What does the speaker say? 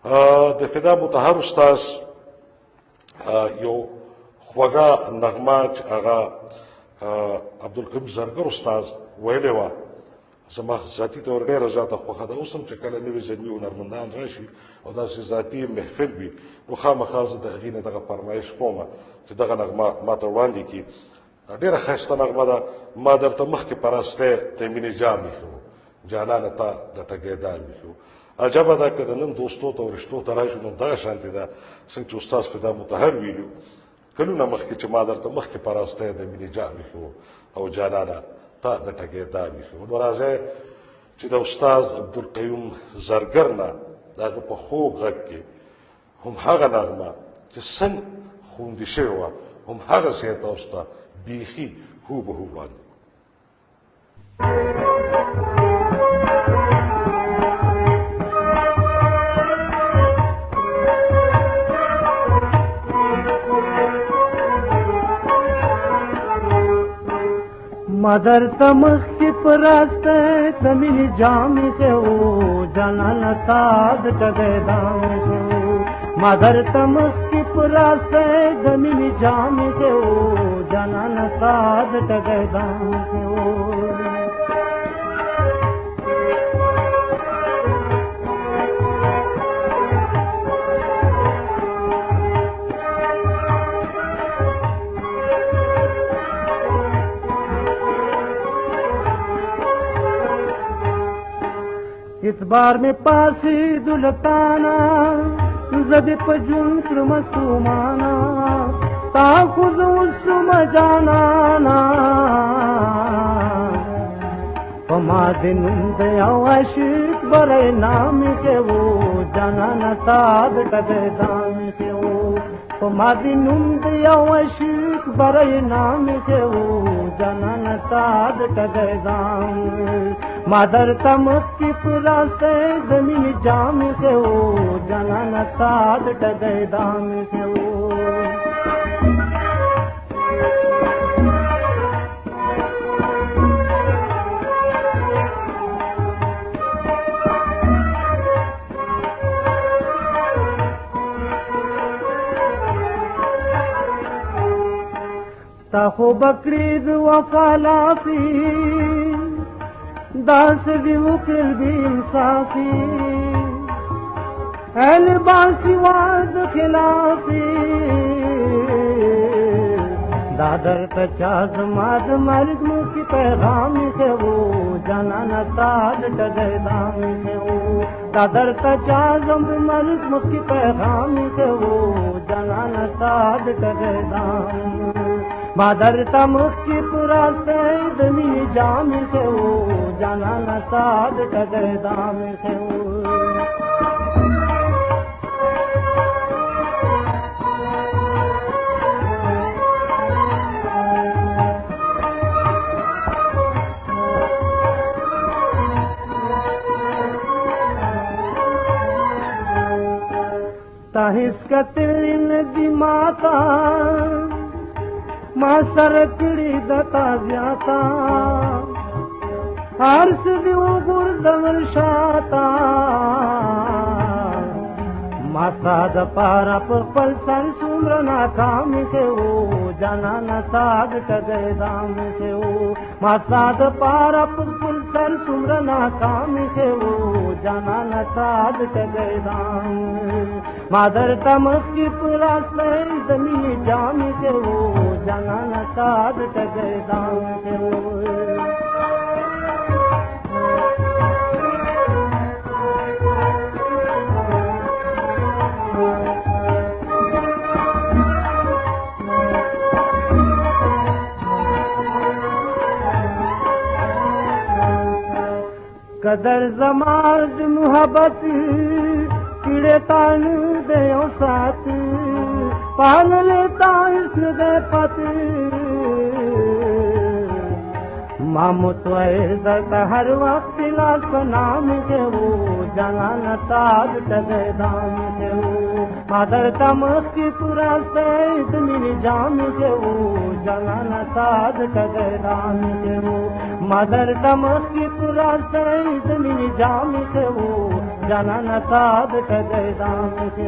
د فدا مطهر استاد یو خوږه نغمه چې هغه عبدالقیوم زرګر استاد ویلې وه، زما ذاتي طور ډېره زیاته خوښه ده. اوس هم چې کله نوي ذهني هنرمندان راشي او داسې ذاتي محفل وي نو خامخا زه د هغې نه دغه فرمایش کوم چې دغه نغمه ماته وړاندې کړي. ډېره ښایسته نغمه ده. ما درته مخکې په راستی د مینې جام ایښی و، جانانه تا د ټګۍ دام ایښی و. عجبه ده که د نن دوستو ته او رشتو ته راشو نو دغه شانتې ده څنګه چې استاد فدا مطهر ویلي کلونه مخکې چې ما درته مخکې په راستی د مینې جام ایښی و او جانانه تا د ټګۍ دام ایښی و. نو راځئ چې د استاد عبدالقیوم زرګر نه د هغه په خوږ غږ کې هم هغه نغمه چې څنګه خوندي شوې وه هم هغسې یې تاسو ته بیخي هوبهو وړاندې मदर तमख की परास्ते तमिनी जामी से ओ जानन साद टगे दाम से ओ मदर तमख की परास्ते तमिनी जामी से ओ जानन साद टगे दाम से ओ इस बार में पासी दुलताना जद पजुन मस्तुमाना ताखुद उसम जाना पमा दिन दयाशिक बरे नाम के वो जाना न ताद टगे दाम के वो पमा दिन दयाशिक बरे नाम के वो जाना न ताद टगे दाम मदर तमख की पुरास्ते जमीन जाम से हो जाना न साद टगे दाम से हो ताहो बकरीद वफालाफी दास दिवकिल भी इंसाफी एल बासिवाद खिलाफी दादर तचाज माद मर्ग मुखी पैगाम से वो जाना न ताद टगे दाम से वो दादर तचाज मर्ग मुखी पैगाम से वो जाना न ताद टगे दाम मदर तमख की पुरास्ते जमीन जाम से हो जाना न साद टगे दाम से हो ताहिस कतिल दिमाता मां सरकड़ी दता ज्याता हर्ष दियो गुरदमल शाता माता द पारा पर पल सर सुम्र नाकाम के हो जाना न साद टगे दाम से हो माता द पारा पर पल सर सुम्र नाकाम के हो जाना न साद टगे दाम मदर तमख की पुरास्ते जमीन जाम के हो जाना न साद टगे दाम के हो कदर जमाज मुहब्बत किड़े तान दे साथ पाल लेता इसने दे पत मामू तो हर वक्त लाश नाम के वो जाना न ताज टगे दाम के वो मदर तमख की पुरास्ते जमीन जाम के वो जाना न ताज टगे दाम के वो मदर तमख की पुरास्ते जमीन जाम के वो जाना न साध कदे दाम के